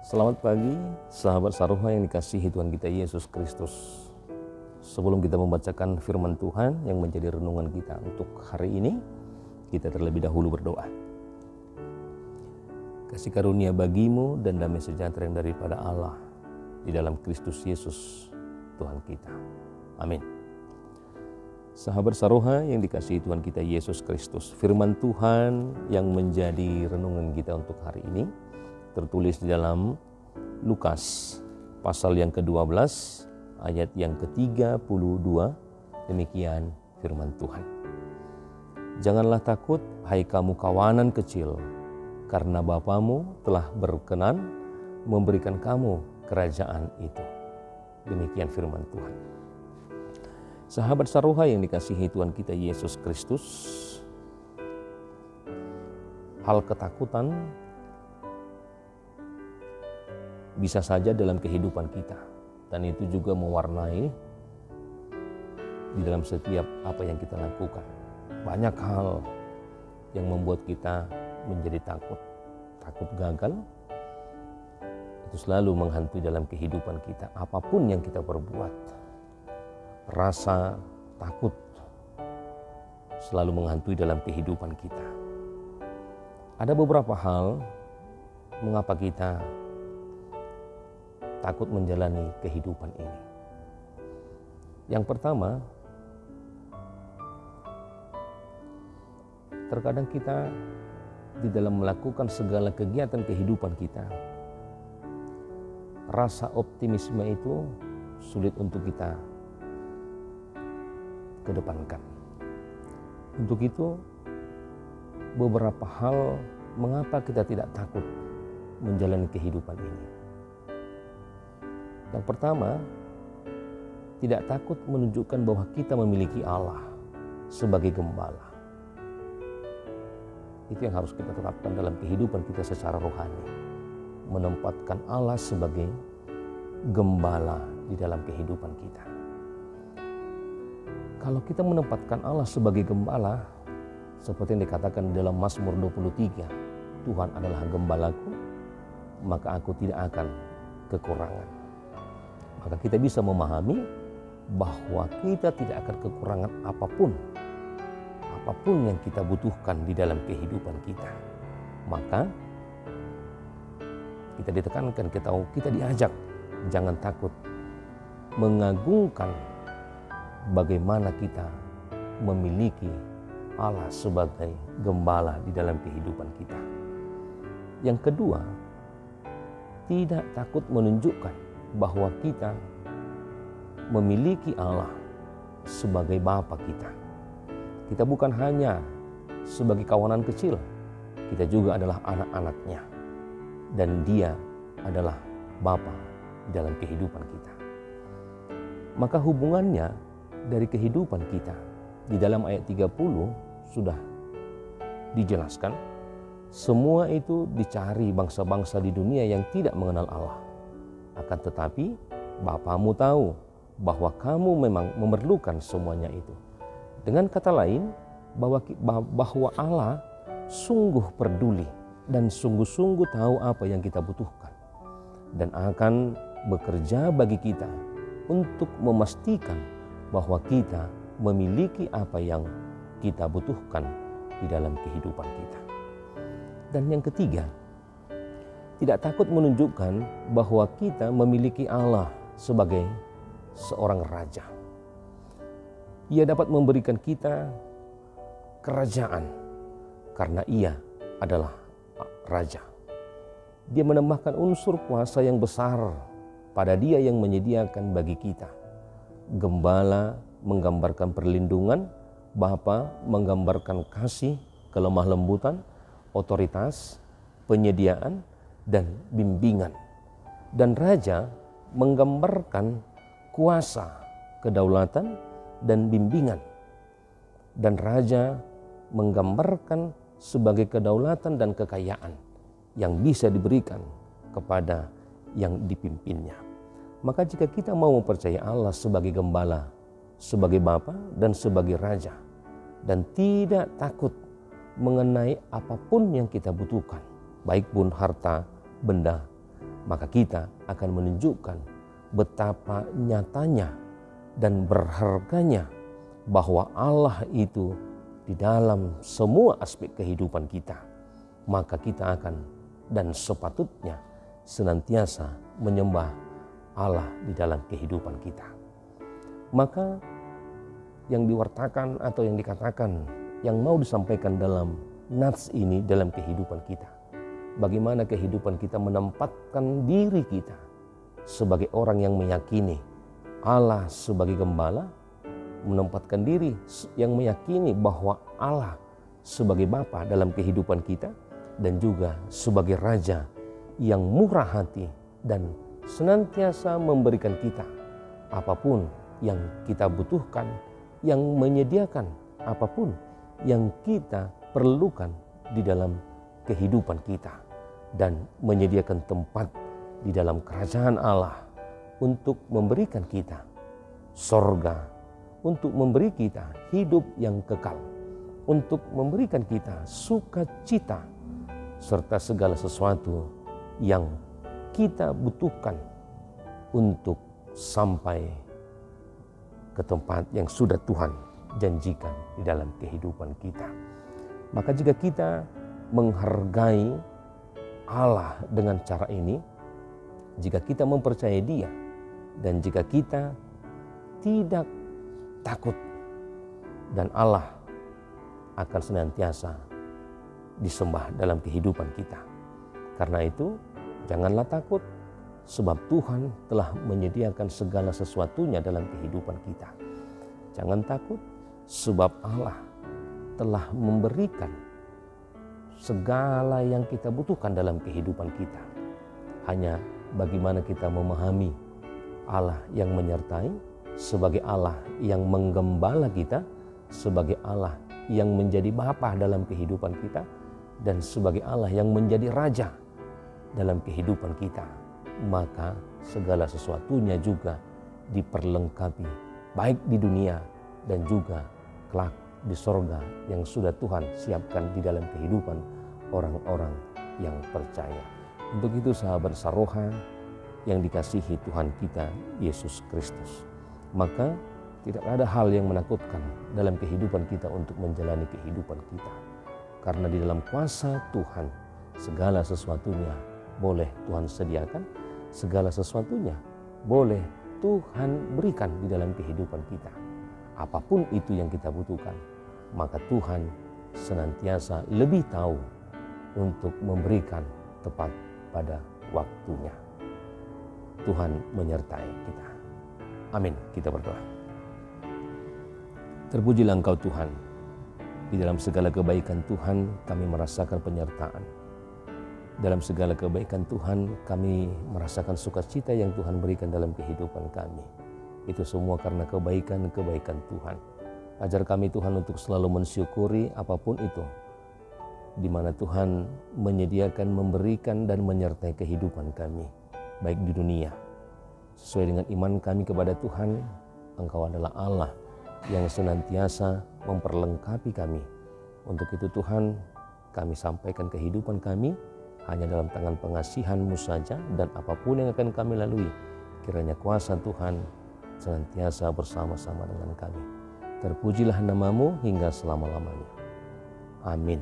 Selamat pagi, sahabat Saruha yang dikasihi Tuhan kita Yesus Kristus. Sebelum kita membacakan firman Tuhan yang menjadi renungan kita untuk hari ini, kita terlebih dahulu berdoa. Kasih karunia bagimu dan damai sejahtera yang daripada Allah di dalam Kristus Yesus Tuhan kita. Amin. Sahabat Saruha yang dikasihi Tuhan kita Yesus Kristus, firman Tuhan yang menjadi renungan kita untuk hari ini tertulis di dalam Lukas pasal yang ke-12 ayat yang ke-32. Demikian firman Tuhan. Janganlah takut, hai kamu kawanan kecil, karena Bapamu telah berkenan memberikan kamu kerajaan itu. Demikian firman Tuhan. Sahabat Saruha yang dikasihi Tuhan kita Yesus Kristus, hal ketakutan bisa saja dalam kehidupan kita, dan itu juga mewarnai di dalam setiap apa yang kita lakukan. Banyak hal yang membuat kita menjadi takut gagal, itu selalu menghantui dalam kehidupan kita. Apapun yang kita perbuat, rasa takut selalu menghantui dalam kehidupan kita. Ada beberapa hal mengapa kita takut menjalani kehidupan ini. Yang pertama, terkadang kita di dalam melakukan segala kegiatan kehidupan kita, rasa optimisme itu sulit untuk kita kedepankan. Untuk itu, beberapa hal mengapa kita tidak takut menjalani kehidupan ini. Yang pertama, tidak takut menunjukkan bahwa kita memiliki Allah sebagai gembala. Itu yang harus kita tetapkan dalam kehidupan kita secara rohani. Menempatkan Allah sebagai gembala di dalam kehidupan kita. Kalau kita menempatkan Allah sebagai gembala, seperti yang dikatakan dalam Mazmur 23, Tuhan adalah gembalaku, maka aku tidak akan kekurangan. Maka kita bisa memahami bahwa kita tidak akan kekurangan apapun yang kita butuhkan di dalam kehidupan kita. Maka kita ditekankan, kita diajak jangan takut, mengagungkan bagaimana kita memiliki Allah sebagai gembala di dalam kehidupan kita. Yang kedua, tidak takut menunjukkan bahwa kita memiliki Allah sebagai Bapa kita. Kita bukan hanya sebagai kawanan kecil, kita juga adalah anak-anaknya, dan Dia adalah Bapa di dalam kehidupan kita. Maka hubungannya dari kehidupan kita di dalam ayat 30 sudah dijelaskan. Semua itu dicari bangsa-bangsa di dunia yang tidak mengenal Allah. Akan tetapi Bapamu tahu bahwa kamu memang memerlukan semuanya itu. Dengan kata lain, bahwa Allah sungguh peduli dan sungguh-sungguh tahu apa yang kita butuhkan, dan akan bekerja bagi kita untuk memastikan bahwa kita memiliki apa yang kita butuhkan di dalam kehidupan kita. Dan yang ketiga, tidak takut menunjukkan bahwa kita memiliki Allah sebagai seorang raja. Ia dapat memberikan kita kerajaan karena Ia adalah raja. Dia menambahkan unsur kuasa yang besar pada Dia yang menyediakan bagi kita. Gembala menggambarkan perlindungan, Bapa menggambarkan kasih, kelemah lembutan, otoritas, penyediaan, dan bimbingan. Dan raja menggambarkan kuasa, kedaulatan, dan bimbingan. Dan raja menggambarkan sebagai kedaulatan dan kekayaan yang bisa diberikan kepada yang dipimpinnya. Maka jika kita mau mempercayai Allah sebagai gembala, sebagai Bapa, dan sebagai raja, dan tidak takut mengenai apapun yang kita butuhkan, baik pun harta, benda, maka kita akan menunjukkan betapa nyatanya dan berharganya bahwa Allah itu di dalam semua aspek kehidupan kita. Maka kita akan dan sepatutnya senantiasa menyembah Allah di dalam kehidupan kita. Maka yang diwartakan atau yang dikatakan, yang mau disampaikan dalam nats ini dalam kehidupan kita. Bagaimana kehidupan kita menempatkan diri kita sebagai orang yang meyakini Allah sebagai gembala, menempatkan diri yang meyakini bahwa Allah sebagai Bapa dalam kehidupan kita, dan juga sebagai Raja yang murah hati dan senantiasa memberikan kita apapun yang kita butuhkan, yang menyediakan apapun yang kita perlukan di dalam kehidupan kita, dan menyediakan tempat di dalam kerajaan Allah untuk memberikan kita sorga, untuk memberi kita hidup yang kekal, untuk memberikan kita sukacita, serta segala sesuatu yang kita butuhkan untuk sampai ke tempat yang sudah Tuhan janjikan di dalam kehidupan kita. Maka jika kita menghargai Allah dengan cara ini, jika kita mempercayai Dia, dan jika kita tidak takut, dan Allah akan senantiasa disembah dalam kehidupan kita. Karena itu, janganlah takut, sebab Tuhan telah menyediakan segala sesuatunya dalam kehidupan kita. Jangan takut, sebab Allah telah memberikan segala yang kita butuhkan dalam kehidupan kita. Hanya bagaimana kita memahami Allah yang menyertai, sebagai Allah yang menggembala kita, sebagai Allah yang menjadi Bapa dalam kehidupan kita, dan sebagai Allah yang menjadi Raja dalam kehidupan kita. Maka segala sesuatunya juga diperlengkapi, baik di dunia dan juga kelak di sorga yang sudah Tuhan siapkan di dalam kehidupan orang-orang yang percaya. Untuk itu sahabat Saroha yang dikasihi Tuhan kita Yesus Kristus, maka tidak ada hal yang menakutkan dalam kehidupan kita untuk menjalani kehidupan kita. Karena di dalam kuasa Tuhan segala sesuatunya boleh Tuhan sediakan, segala sesuatunya boleh Tuhan berikan di dalam kehidupan kita. Apapun itu yang kita butuhkan, maka Tuhan senantiasa lebih tahu untuk memberikan tepat pada waktunya. Tuhan menyertai kita. Amin. Kita berdoa. Terpujilah Engkau Tuhan. Di dalam segala kebaikan Tuhan kami merasakan penyertaan. Dalam segala kebaikan Tuhan kami merasakan sukacita yang Tuhan berikan dalam kehidupan kami. Itu semua karena kebaikan-kebaikan Tuhan. Ajar kami Tuhan untuk selalu mensyukuri apapun itu, di mana Tuhan menyediakan, memberikan dan menyertai kehidupan kami, baik di dunia. Sesuai dengan iman kami kepada Tuhan, Engkau adalah Allah yang senantiasa memperlengkapi kami. Untuk itu Tuhan, kami sampaikan kehidupan kami hanya dalam tangan pengasihan-Mu saja, dan apapun yang akan kami lalui, kiranya kuasa Tuhan senantiasa bersama-sama dengan kami. Terpujilah nama-Mu hingga selama-lamanya. Amin.